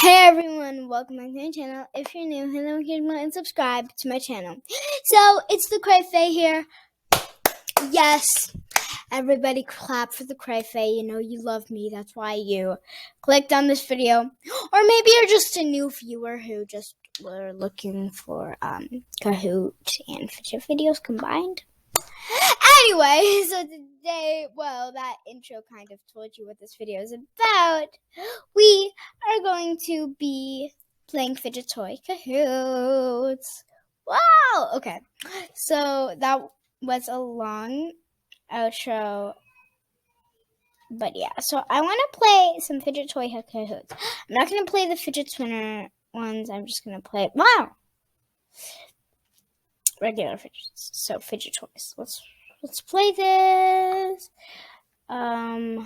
Hey everyone, welcome back to my channel. If you're new, hit the notification button and subscribe to my channel. So, it's Thecraefaye here. Yes, everybody clap for Thecraefaye. You know you love me, that's why you clicked on this video. Or maybe you're just a new viewer who just were looking for Kahoot and FIDGET videos combined. Anyway, so today, well, that intro kind of told you what this video is about. We are going to be playing Fidget Toy Kahoots. Wow! Okay, so that was a long outro. But yeah, so I want to play some Fidget Toy Kahoots. I'm not going to play the Fidget Spinner ones. I'm just going to play, wow! Regular fidgets. So Fidget Toys. Let's play this. Okay,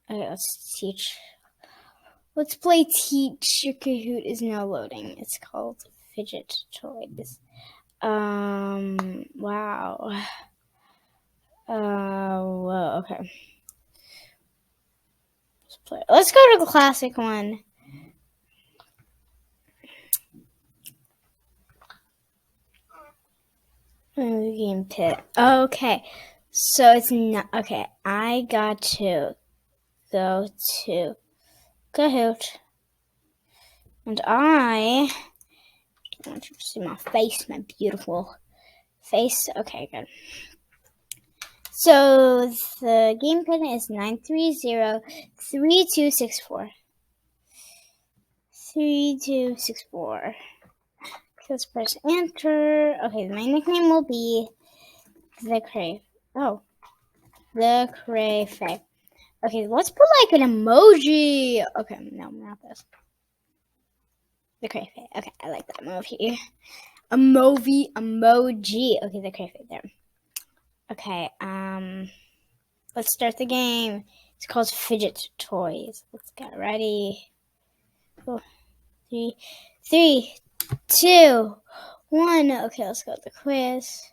let's teach. Let's play Teach Your Kahoot is now loading. It's called Fidget Toys. Wow. Well, okay. Let's play. Let's go to the classic one. Game pit. Okay. So it's not, okay, I got to go to Kahoot. And I want you to see my face, my beautiful face. Okay, good. So the game pin is 930-3264. 3264. Let's press enter. Okay, my nickname will be Thecraefaye. Oh, Thecraefaye. Okay, let's put like an emoji. Okay, no, not this. Thecraefaye. Okay, I like that emoji. Emoji. Okay, Thecraefaye there. Okay, let's start the game. It's called Fidget Toys. Let's get ready. 4, 3, 2, 1. Okay, let's go to the quiz.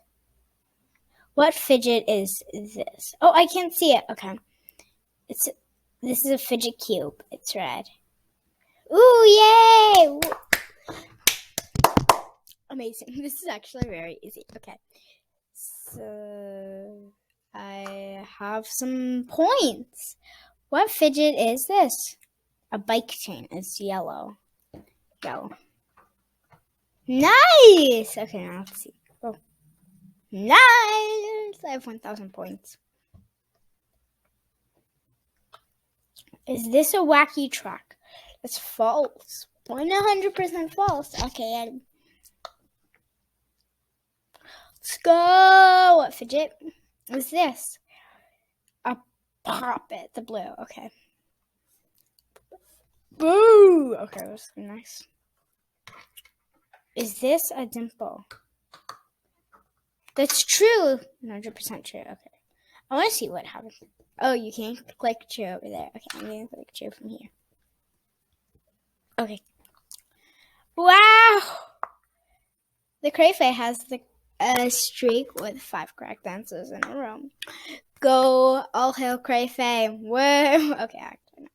What fidget is this? Oh, I can't see it. Okay. This is a fidget cube. It's red. Ooh, yay! Amazing. This is actually very easy. Okay. So I have some points. What fidget is this? A bike chain. It's yellow. Yellow. Nice! Okay, now let's see. Oh. Nice! I have 1,000 points. Is this a wacky track? That's false. 100% false. Okay. Let's go. What fidget is this? A poppet. The blue. Okay. Boo! Okay, that's nice. Is this a dimple? That's true. 100% true. Okay. I want to see what happens. Oh, you can't click true over there. Okay, I'm going to click true from here. Okay. Wow! Thecraefaye has a streak with 5 correct answers in a row. Go, all hail Thecraefaye. Whoa! Okay, actually, no.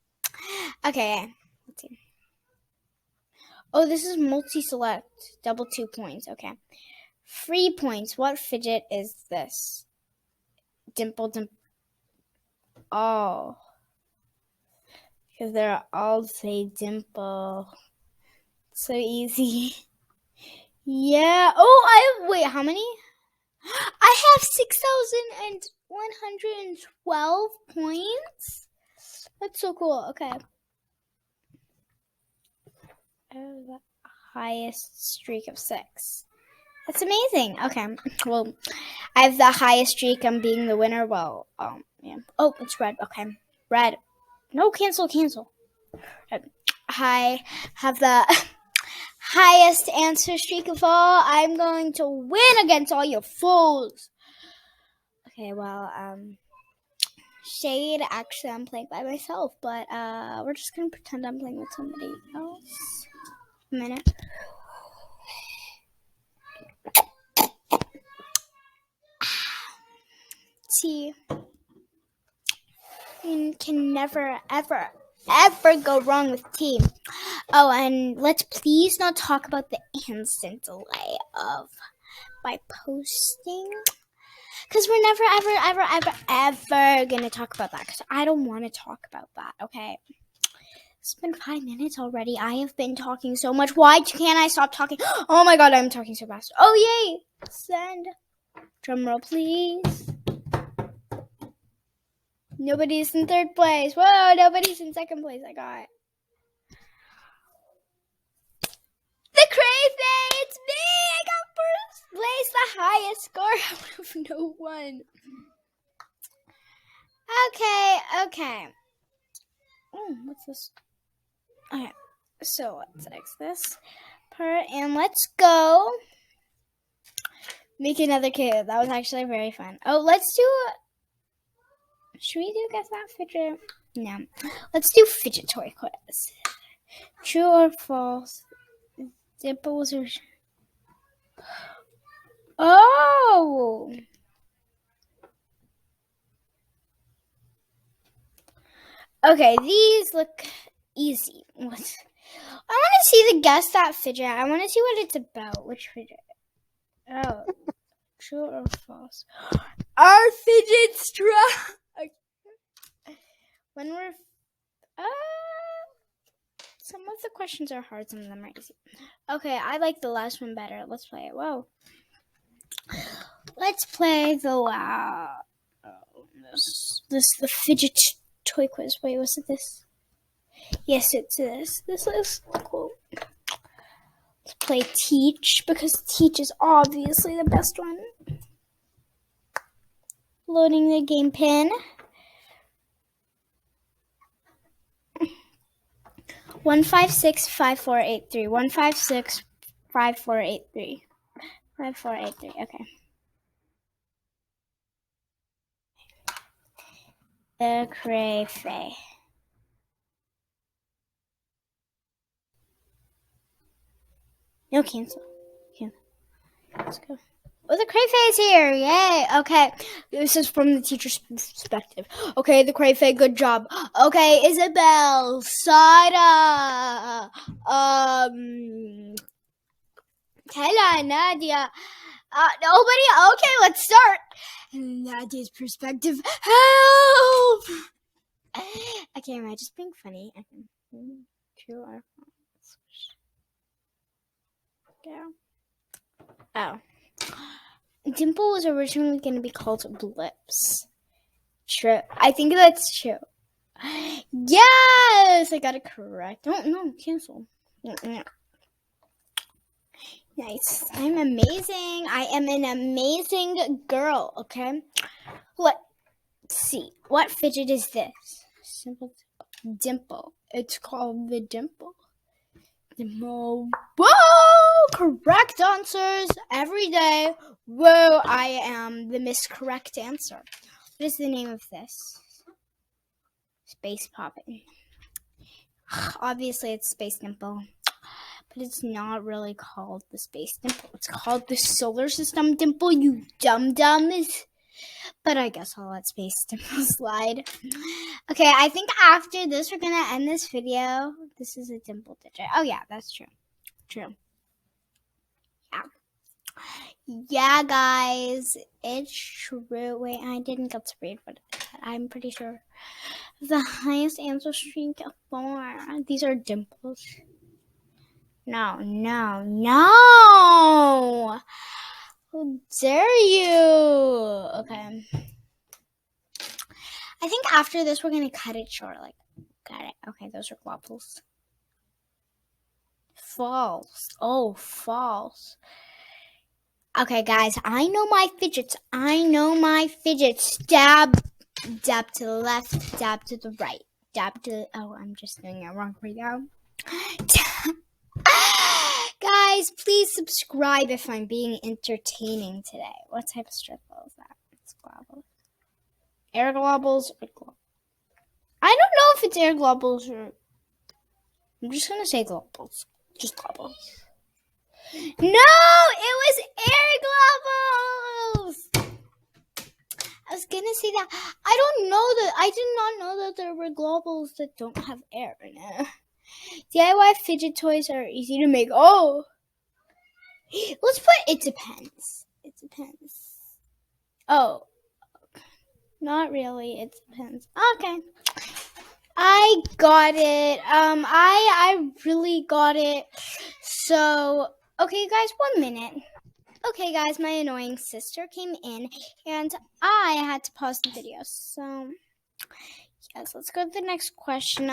Okay, let's see. Oh, this is multi-select. Double 2 points. Okay. 3 points. What fidget is this? Dimple. Oh. Because they're all say dimple. So easy. Yeah. Oh, wait, how many? I have 6,112 points. That's so cool. Okay. I have the highest streak of 6. That's amazing. Okay. Well, I have the highest streak on being the winner. Well, yeah. Oh, it's red. Okay. Red. No, cancel. I have the highest answer streak of all. I'm going to win against all your fools. Okay, well, shade, actually I'm playing by myself, but we're just gonna pretend I'm playing with somebody else. A minute. See, you can never ever ever go wrong with tea. Oh, and let's please not talk about the instant delay of my posting. Because we're never, ever going to talk about that. Because I don't want to talk about that, okay? It's been 5 minutes already. I have been talking so much. Why can't I stop talking? Oh my god, I'm talking so fast. Oh, yay! Send. Drumroll, please. Nobody's in 3rd place. Whoa, nobody's in 2nd place. I got it. Thecraefaye, it's me! I got 1st place, the highest score out of no one. Okay. Oh, what's this? Okay, so let's X this part and let's go make another Kahoot. That was actually very fun. Oh, let's do. Should we do guess that fidget? No, let's do fidget toy quiz. True or false? Dimples or? Oh. Okay, these look easy. I want to see the guess that fidget. I want to see what it's about. Which fidget? Oh, true or false? Are fidgets strong? When we're some of the questions are hard, some of them are easy. Okay, I like the last one better. Let's play it. Whoa. Let's play the this the fidget toy quiz. Wait, was it this? Yes, it's this. This is cool. Let's play Teach because Teach is obviously the best one. Loading the game pin. 1565483. 1565483. 5483. Okay. Thecraefaye. No, cancel. Let's go. Oh, Thecraefaye is here. Yay. Okay. This is from the teacher's perspective. Okay, Thecraefaye, good job. Okay, Isabel, Sada, Kayla, Nadia. Nobody? Okay, let's start. Nadia's perspective. Help! Okay, am I just being funny? True or false? Yeah. Oh. Dimple was originally going to be called Blips. True. I think that's true. Yes! I got it correct. Oh, no, cancel. Nice. I'm amazing. I am an amazing girl, okay? Let's see. What fidget is this? Simple dimple. It's called the dimple. Dimple. Whoa! Correct answers every day. Whoa, I am the miscorrect answer. What is the name of this? Space Poppin'. Obviously, it's Space Dimple. But it's not really called the Space Dimple. It's called the Solar System Dimple, you dum-dums. But I guess I'll let Space Dimple slide. Okay, I think after this, we're going to end this video. This is a dimple digit. Oh, yeah, that's true. True. Yeah, guys, it's true. Wait, I didn't get to read what it said. I'm pretty sure. The highest answer streak of 4. These are dimples. No. How dare you? Okay. I think after this, we're going to cut it short. Like, got it. Okay, those are globbles. False. Oh, false. Okay, guys, I know my fidgets. Dab to the left, dab to the right, dab to. Oh, I'm just doing it wrong right now. Guys, please subscribe if I'm being entertaining today. What type of strip ball is that? It's globbles. Air globbles or globbles? I don't know if it's air globbles or. I'm just gonna say globbles. Just globbles. No, it was air globbles. I was gonna say that. I did not know that there were globals that don't have air in it. DIY fidget toys are easy to make. Oh! Let's put it depends. It depends. Oh. Not really. It depends. Okay. I got it. I really got it. So, okay, guys, 1 minute. Okay, guys, my annoying sister came in, and I had to pause the video. So, yes, let's go to the next question.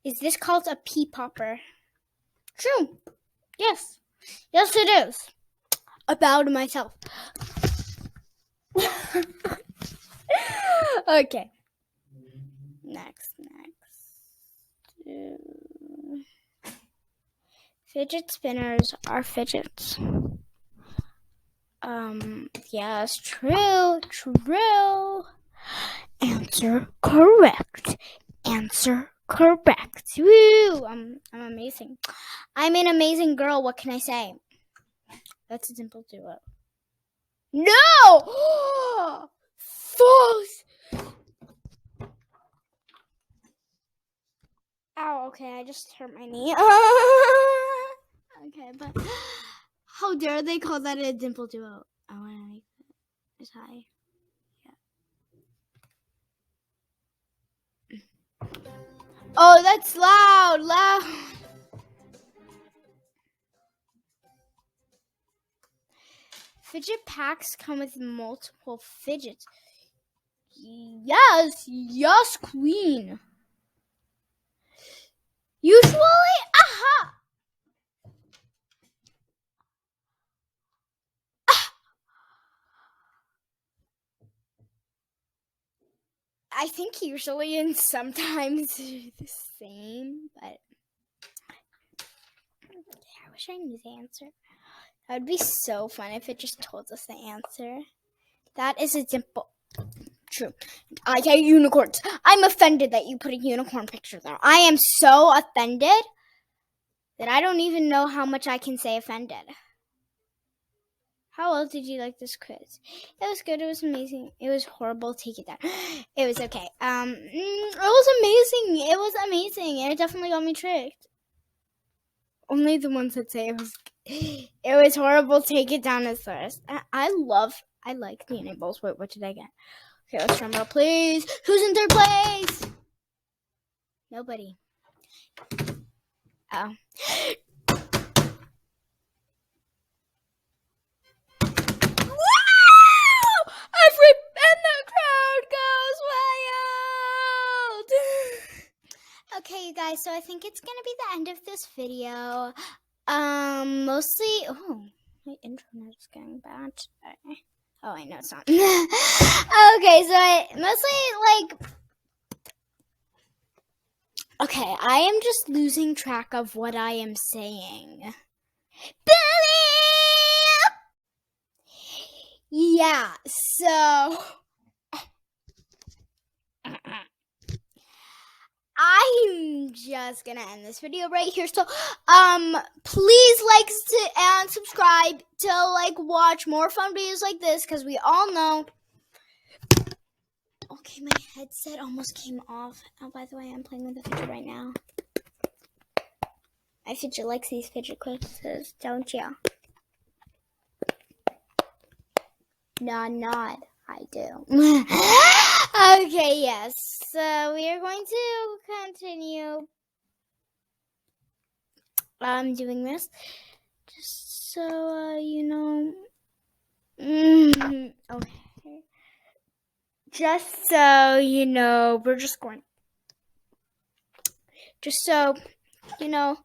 Is this called a pea popper? True. Yes. Yes, it is. I bow to myself. Okay. Next. Fidget spinners are fidgets. Yes, true. Answer correct. Woo! I'm amazing. I'm an amazing girl. What can I say? That's a simple duo. No! False! Ow, okay, I just hurt my knee. Okay, but how dare they call that a dimple duo? I want to make it as high. Yeah. Oh, that's loud. Fidget packs come with multiple fidgets. Yes, queen. Usually, I think usually and sometimes they're the same, but I wish I knew the answer. That would be so fun if it just told us the answer. That is a dimple. True. I hate unicorns. I'm offended that you put a unicorn picture there. I am so offended that I don't even know how much I can say offended. How well did you like this quiz? It was good. It was amazing. It was horrible. Take it down. It was okay. It was amazing. And it definitely got me tricked. Only the ones that say it was horrible. Take it down as first. I like the enables. Wait, what did I get? Okay, let's drum roll, please. Who's in third place? Nobody. Oh. And the crowd goes wild. Okay, you guys, so I think it's gonna be the end of this video. Mostly, my internet is getting bad today. Oh, I know it's not. Okay, so okay, I am just losing track of what I am saying. Billy! Yeah, so I'm just gonna end this video right here. So, please like and subscribe to watch more fun videos like this, because we all know. Okay, my headset almost came off. Oh, by the way, I'm playing with the fidget right now. My fidget likes these fidget quizzes, don't ya? Nod. I do. Okay, yes. So we are going to continue doing this. Just so you know. Okay. Just so you know, we're just going. Just so you know,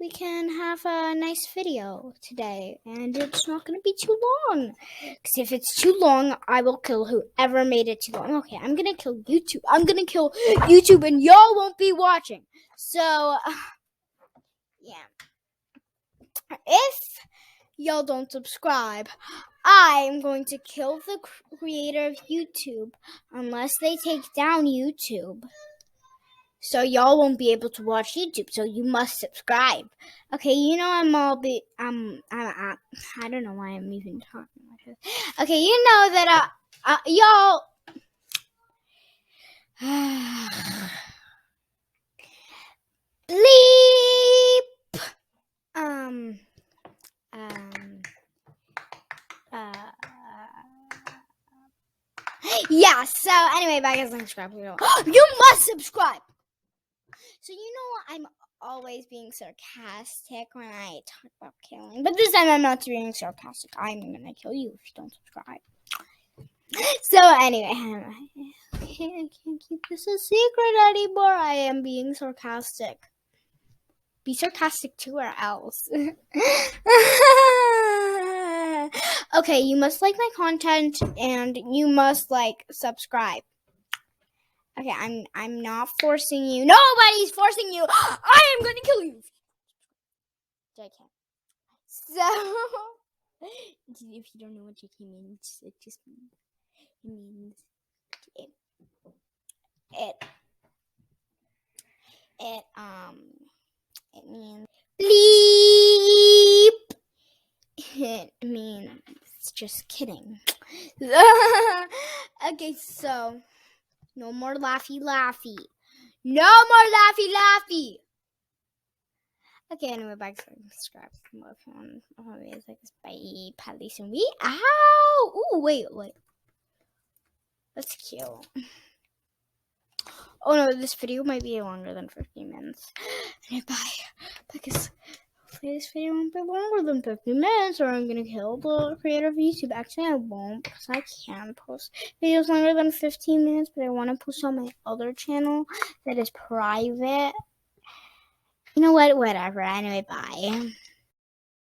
we can have a nice video today, and it's not going to be too long, because if it's too long, I will kill whoever made it too long. Okay, I'm going to kill YouTube. And y'all won't be watching. So, yeah. If y'all don't subscribe, I'm going to kill the creator of YouTube, unless they take down YouTube. So y'all won't be able to watch YouTube. So you must subscribe. Okay, you know I don't know why I'm even talking about it. Okay, you know that y'all. Leap. Yeah. So anyway, back to subscribe. You must subscribe. So you know I'm always being sarcastic when I talk about killing, but this time I'm not being sarcastic. I'm gonna kill you if you don't subscribe. So anyway, I can't keep this a secret anymore. I am being sarcastic. Be sarcastic too, or else. Okay, you must like my content and you must subscribe. Okay, I'm not forcing you. Nobody's forcing you. I am gonna kill you. JK. So, if you don't know what JK means, it just means it means bleep. It means just kidding. Okay, so no more laughy. No more laughy. Okay, anyway, back to subscribe. Bye. Listen, we. Ow! Ooh, wait. That's cute. Oh no, this video might be longer than 15 minutes. Bye. Because hopefully this video won't be longer than 15 minutes or I'm gonna kill the creator of YouTube. Actually, I won't because I can post videos longer than 15 minutes, but I want to post on my other channel that is private. You know what? Whatever. Anyway, bye.